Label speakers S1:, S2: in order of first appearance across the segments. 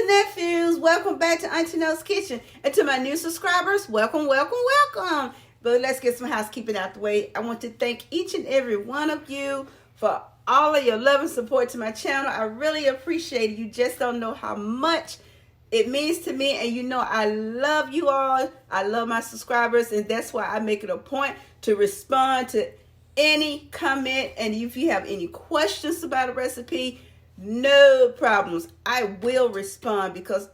S1: nephews, welcome back to Auntie Nell's Kitchen. And to my new subscribers, welcome. But let's get some housekeeping out the way. I want to thank each and every one of you for all of your love and support to my channel. I really appreciate it. You just don't know how much it means to me, and you know I love you all. I love my subscribers, and that's why I make it a point to respond to any comment. And if you have any questions about a recipe, no problems. I will respond because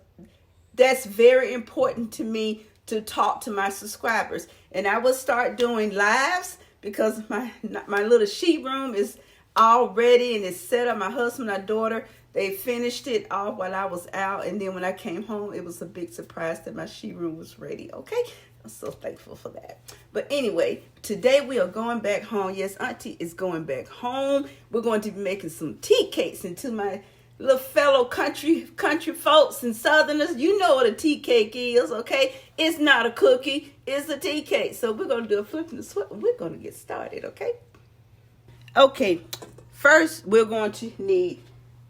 S1: that's very important to me to talk to my subscribers. And I will start doing lives because my little sheet room is all ready and it's set up. My husband and my daughter, they finished it all while I was out. And then when I came home, it was a big surprise that my sheet room was ready. Okay? I'm so thankful for that. But anyway, today we are going back home. Yes, Auntie is going back home. We're going to be making some tea cakes. And to my little fellow country folks and Southerners, you know what a tea cake is, okay? It's not a cookie. It's a tea cake. So we're going to do a flip and a swip. And we're going to get started, okay? Okay, first we're going to need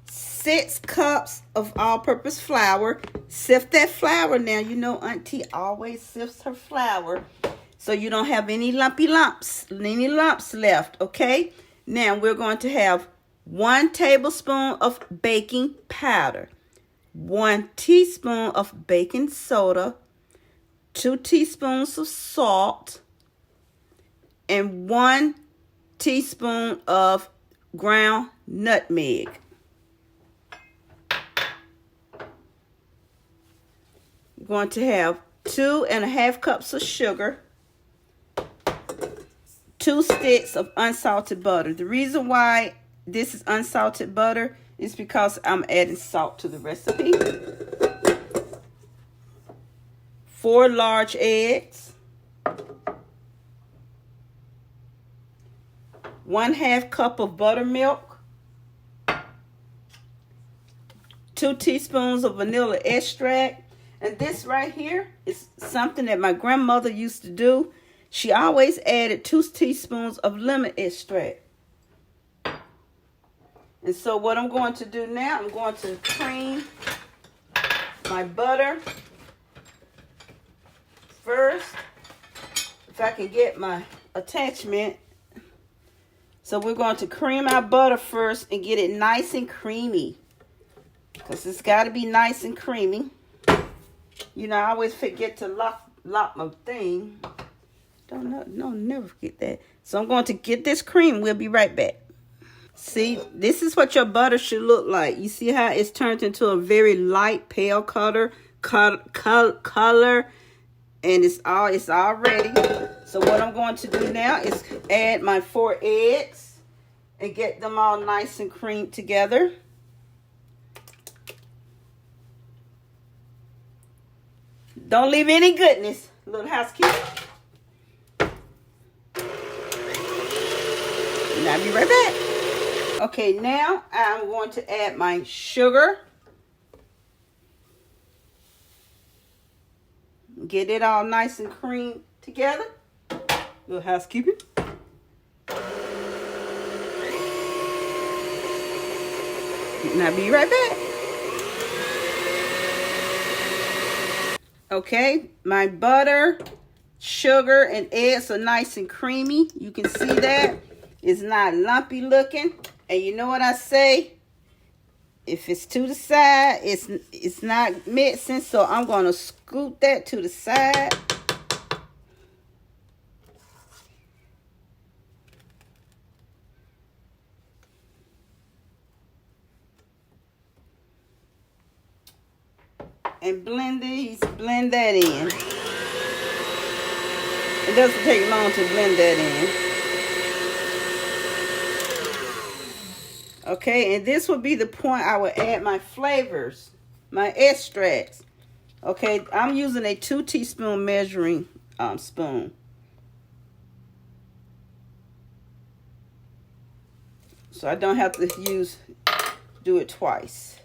S1: 6 cups of all-purpose flour. Sift that flour now. You know Auntie always sifts her flour so you don't have any lumps left, okay? Now we're going to have 1 tablespoon of baking powder, 1 teaspoon of baking soda, 2 teaspoons of salt, and 1 teaspoon of ground nutmeg. We're going to have 2½ cups of sugar, 2 sticks of unsalted butter. The reason why this is unsalted butter is because I'm adding salt to the recipe. 4 large eggs, 1/2 cup of buttermilk, 2 teaspoons of vanilla extract. And this right here is something that my grandmother used to do. She always added 2 teaspoons of lemon extract. And so what I'm going to do now, I'm going to cream my butter first. If I can get my attachment. So we're going to cream our butter first and get it nice and creamy. Because it's got to be nice and creamy. You know, I always forget to lock my thing. Never forget that. So I'm going to get this cream. We'll be right back. See, this is what your butter should look like. You see how it's turned into a very light pale color, and it's all ready. So what I'm going to do now is add my 4 eggs and get them all nice and creamed together. Don't leave any goodness, little housekeeper. And I'll be right back. Okay, now I'm going to add my sugar. Get it all nice and creamed together. Little housekeeping. And I'll be right back. Okay, my butter, sugar, and eggs are nice and creamy. You can see that. It's not lumpy looking. And you know what I say? If it's to the side, it's not mixing. So I'm going to scoop that to the side. And blend that in. It doesn't take long to blend that in. Okay, and this will be the point I will add my flavors, my extracts. Okay, I'm using a 2 teaspoon measuring spoon. So I don't have to do it twice.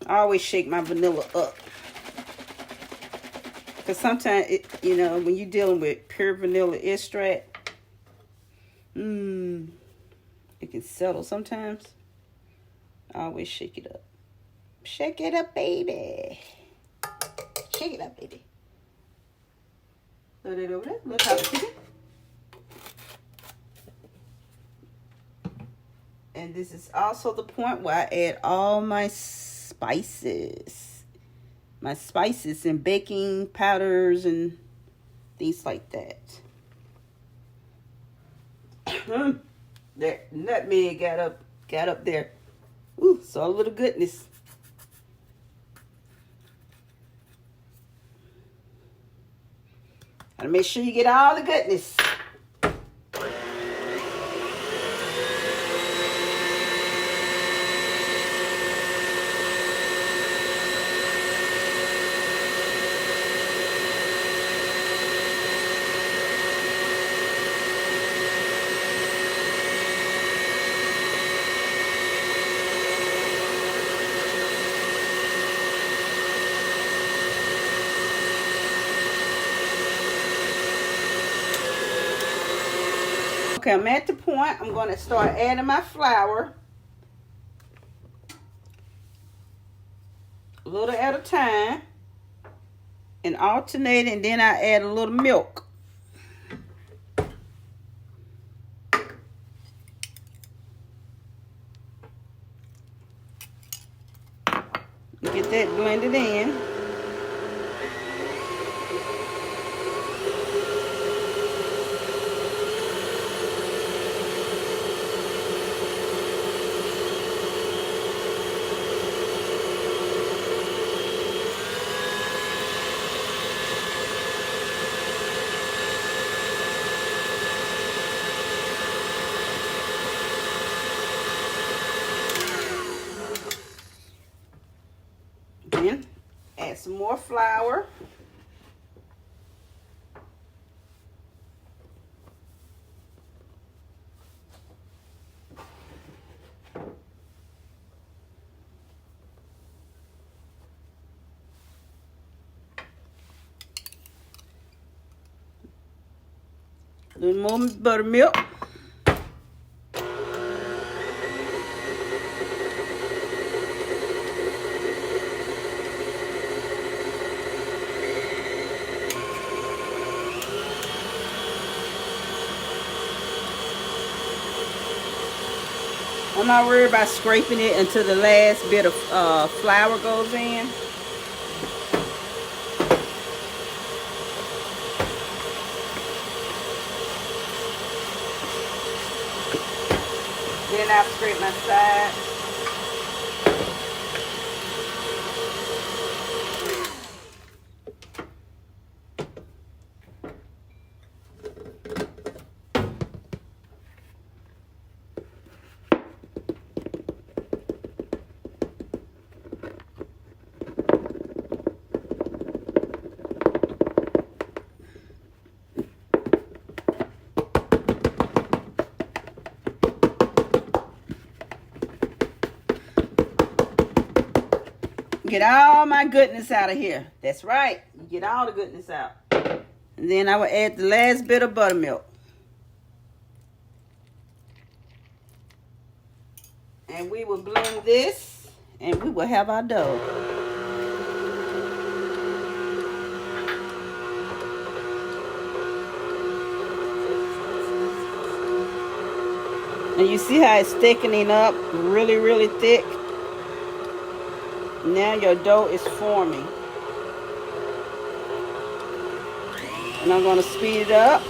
S1: I always shake my vanilla up. Because sometimes, you know, when you're dealing with pure vanilla extract, it can settle sometimes. I always shake it up. Shake it up, baby. Shake it up, baby. Look it over there. Look how it's cooking. And this is also the point where I add all my spices. My spices and baking powders and things like that. That nutmeg got up there. Ooh, saw a little goodness. Gotta make sure you get all the goodness. Okay, I'm at the point. I'm going to start adding my flour. A little at a time. And alternate, and then I add a little milk. Get that blended in. Then add some more flour. A little more buttermilk. I'm not worried about scraping it until the last bit of flour goes in. Then I'll scrape my sides. Get all my goodness out of here. That's right. You get all the goodness out. And then I will add the last bit of buttermilk. And we will blend this and we will have our dough. And you see how it's thickening up really, really thick? Now your dough is forming. And I'm going to speed it up.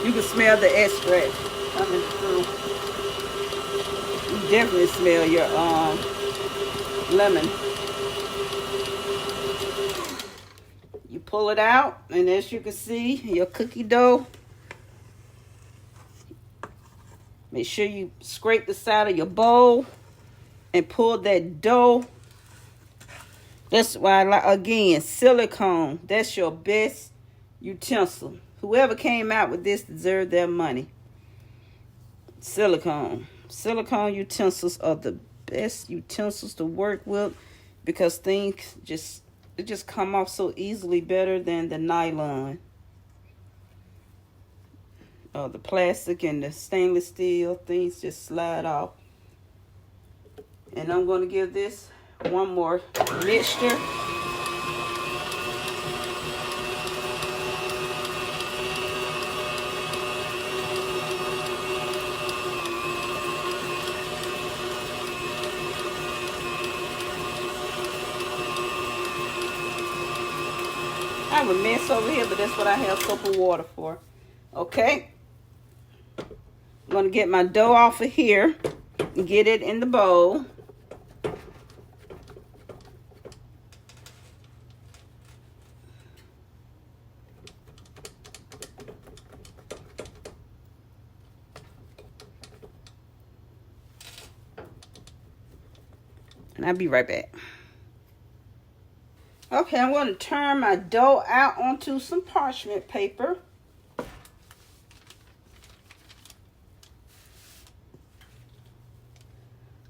S1: You can smell the extract coming through. You definitely smell your lemon. You pull it out, and as you can see, your cookie dough. Make sure you scrape the side of your bowl and pull that dough. That's why I like, again, silicone. That's your best utensil. Whoever came out with this deserved their money. Silicone. Silicone utensils are the best utensils to work with because things just come off so easily, better than the nylon. The plastic and the stainless steel, things just slide off. And I'm going to give this one more mixture. I have a mess over here, but that's what I have soap and water for. Okay. I'm going to get my dough off of here and get it in the bowl. And I'll be right back. Okay, I'm going to turn my dough out onto some parchment paper.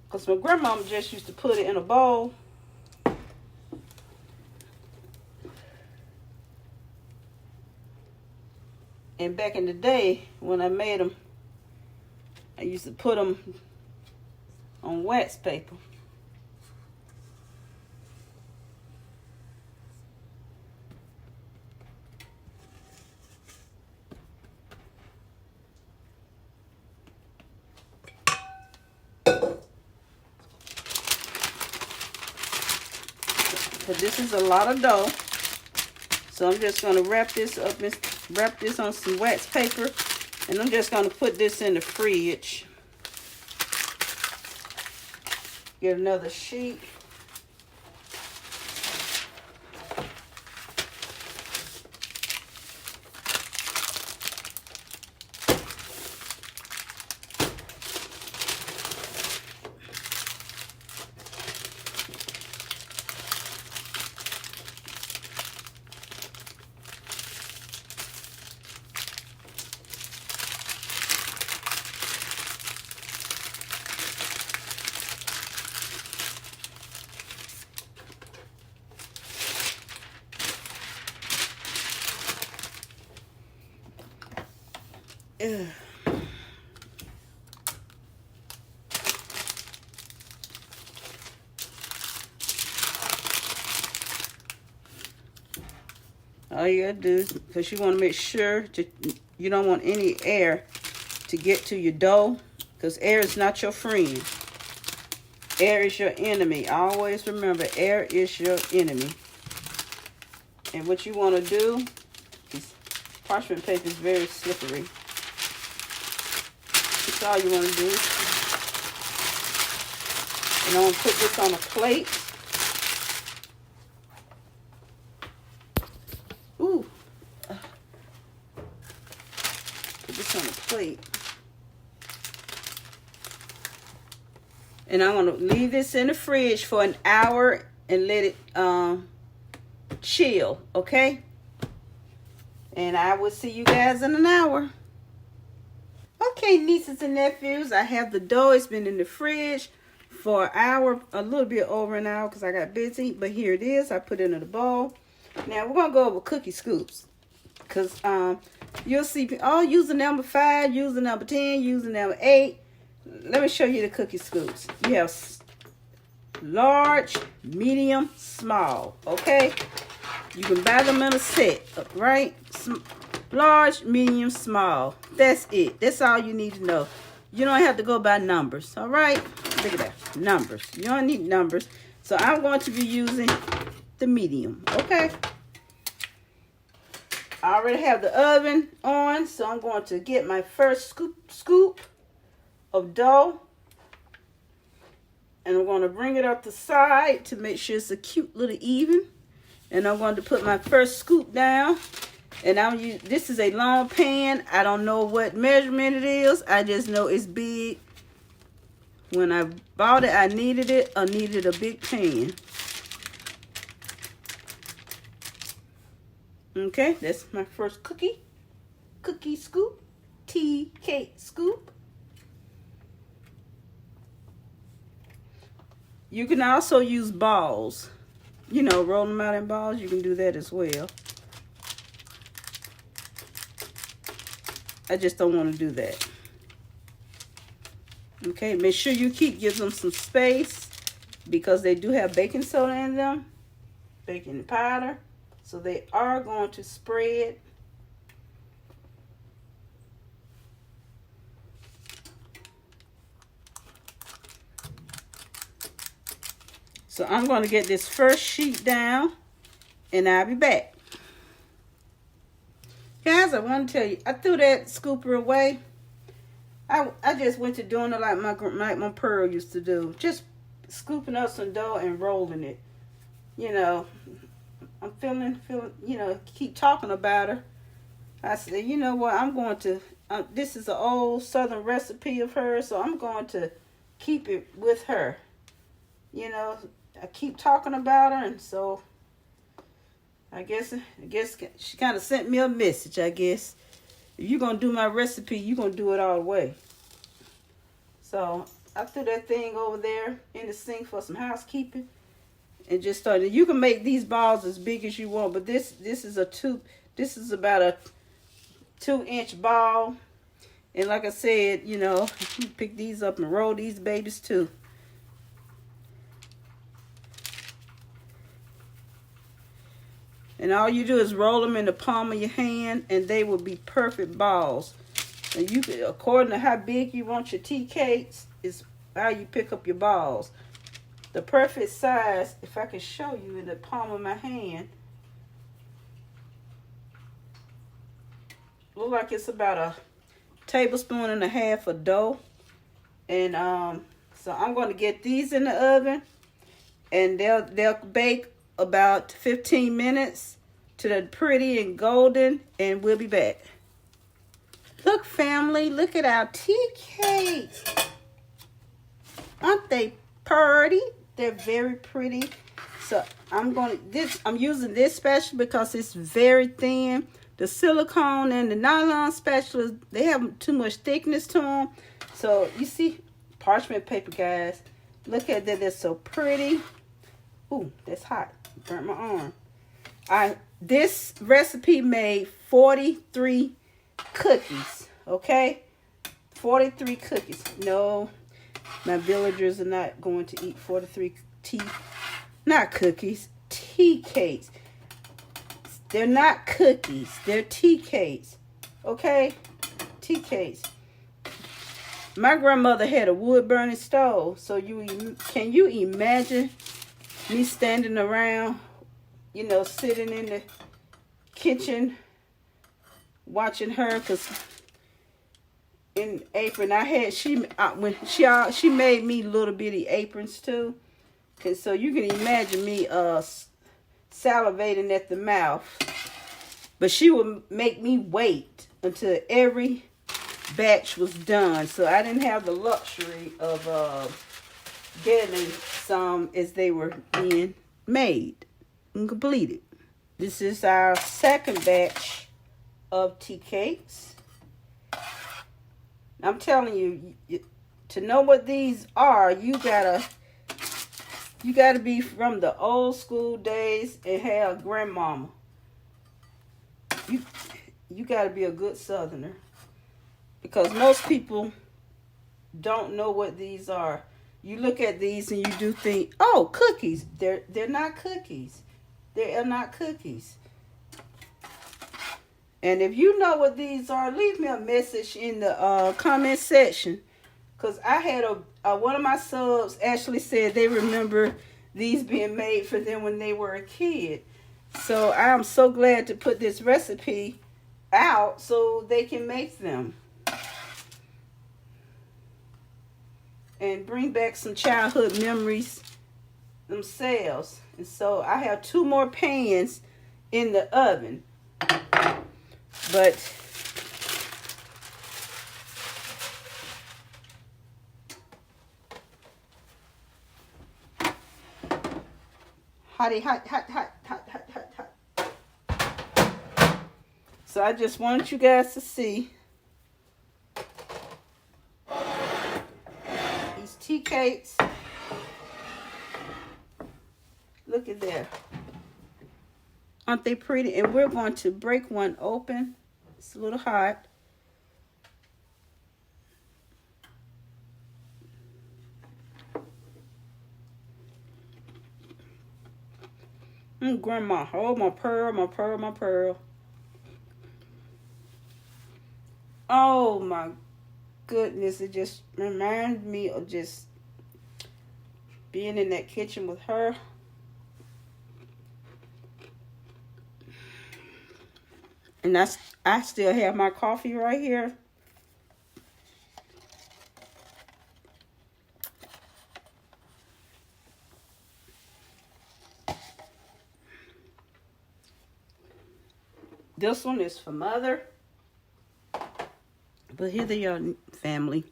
S1: Because my grandmama just used to put it in a bowl. And back in the day, when I made them, I used to put them on wax paper. But this is a lot of dough, so I'm just going to wrap this up and wrap this on some wax paper, and I'm just going to put this in the fridge. Get another sheet. Ugh. All you gotta do is, because you want to make sure you don't want any air to get to your dough, because air is not your friend. Air is your enemy. Always remember, air is your enemy. And what you want to do, this parchment paper is very slippery. That's all you want to do. And I'm going to put this on a plate. Ooh. Put this on a plate. And I'm going to leave this in the fridge for an hour and let it chill, okay? And I will see you guys in an hour. Okay, nieces and nephews, I have the dough. It's been in the fridge for an hour, a little bit over an hour because I got busy. But here it is. I put it in the bowl. Now, we're going to go over cookie scoops. Because you'll see, use the number 5, use the number 10, use the number 8. Let me show you the cookie scoops. You have large, medium, small, okay? You can buy them in a set, right? Large, medium, small. That's it. That's all you need to know. You don't have to go by numbers, all right? Look at that, numbers. You don't need numbers. So I'm going to be using the medium, okay? I already have the oven on, so I'm going to get my first scoop of dough. And I'm going to bring it up the side to make sure it's a cute little even. And I'm going to put my first scoop down. And this is a long pan. I don't know what measurement it is. I just know it's big. When I bought it, I needed it. I needed a big pan. Okay, that's my first cookie scoop. Tea cake scoop. You can also use balls. You know, roll them out in balls. You can do that as well. I just don't want to do that. Okay, make sure you give them some space because they do have baking soda in them, baking powder. So they are going to spread. So I'm going to get this first sheet down and I'll be back. Guys, I want to tell you, I threw that scooper away. I just went to doing it like my Pearl used to do. Just scooping up some dough and rolling it. You know, I'm feeling, you know, keep talking about her. I said, you know what, I'm going to, this is an old Southern recipe of hers, so I'm going to keep it with her. You know, I keep talking about her, and so I guess she kind of sent me a message, I guess. If you're going to do my recipe, you're going to do it all the way. So I threw that thing over there in the sink for some housekeeping and just started. You can make these balls as big as you want, but this is about a 2-inch ball. And like I said, you know, you pick these up and roll these babies too. And all you do is roll them in the palm of your hand, and they will be perfect balls. And you can, according to how big you want your tea cakes, is how you pick up your balls. The perfect size, if I can show you in the palm of my hand, look like it's about a tablespoon and a half of dough. And so I'm going to get these in the oven, and they'll bake about 15 minutes to the pretty and golden, and we'll be back. Look, family, look at our tea cakes. Aren't they pretty? They're very pretty. So I'm using this spatula because it's very thin. The silicone and the nylon spatulas, they have too much thickness to them. So you see, parchment paper, guys. Look at that, they're so pretty. Ooh, that's hot. Burnt my arm. This recipe made 43 cookies, okay? 43 cookies. No, my villagers are not going to eat 43 not cookies, tea cakes. They're not cookies, they're tea cakes, okay? Tea cakes. My grandmother had a wood burning stove, so can you imagine me standing around, you know, sitting in the kitchen watching her? Because in apron she made me little bitty aprons too. Okay, so you can imagine me salivating at the mouth. But she would make me wait until every batch was done. So I didn't have the luxury of getting some as they were being made and completed. This is our second batch of tea cakes. I'm telling you, to know what these are, you gotta be from the old school days and have grandmama. You gotta be a good Southerner, because most people don't know what these are. You look at these and you do think, oh, cookies. They're not cookies. They are not cookies. And if you know what these are, leave me a message in the comment section. Because I had one of my subs actually said they remember these being made for them when they were a kid. So I'm so glad to put this recipe out so they can make them. And bring back some childhood memories themselves. And so I have 2 more pans in the oven. But hot. So I just wanted you guys to see these tea cakes Look at there. Aren't they pretty? And we're going to break one open. It's a little hot. Grandma, oh, my pearl, my pearl, my pearl. Oh, my goodness. It just reminds me of just being in that kitchen with her. And I still have my coffee right here. This one is for Mother. But here they are, family.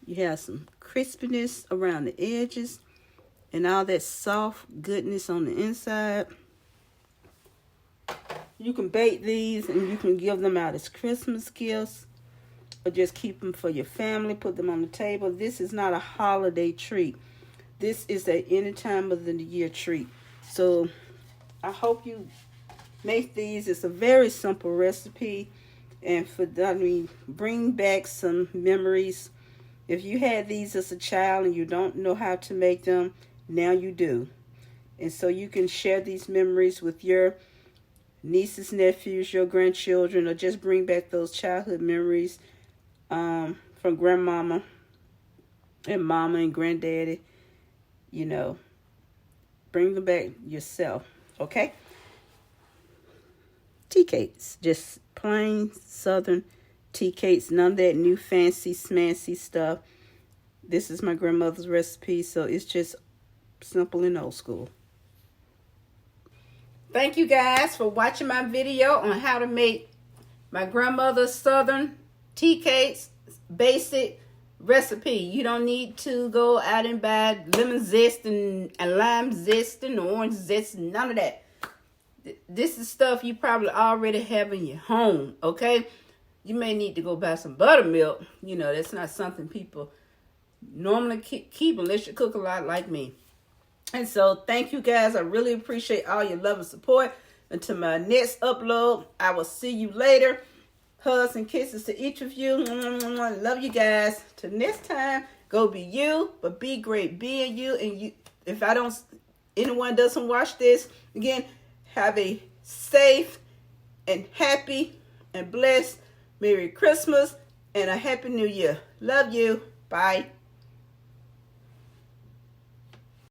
S1: You have some crispiness around the edges and all that soft goodness on the inside. You can bake these and you can give them out as Christmas gifts or just keep them for your family, put them on the table. This is not a holiday treat. This is a any time of the year treat. So I hope you make these. It's a very simple recipe, and bring back some memories. If you had these as a child and you don't know how to make them, now you do. And so you can share these memories with your nieces, nephews, your grandchildren, or just bring back those childhood memories from grandmama and mama and granddaddy. You know, bring them back yourself, okay? Tea cakes, just plain Southern tea cakes, none of that new fancy smancy stuff. This is my grandmother's recipe, so it's just simple and old school. Thank you guys for watching my video on how to make my grandmother's Southern tea cakes basic recipe. You don't need to go out and buy lemon zest and lime zest and orange zest, none of that. This is stuff you probably already have in your home, okay? You may need to go buy some buttermilk. You know, that's not something people normally keep unless you cook a lot like me. And so, thank you guys. I really appreciate all your love and support. Until my next upload, I will see you later. Hugs and kisses to each of you. Love you guys. Till next time, go be you, but be great being you. And you, if anyone doesn't watch this, again, have a safe and happy and blessed Merry Christmas and a Happy New Year. Love you. Bye.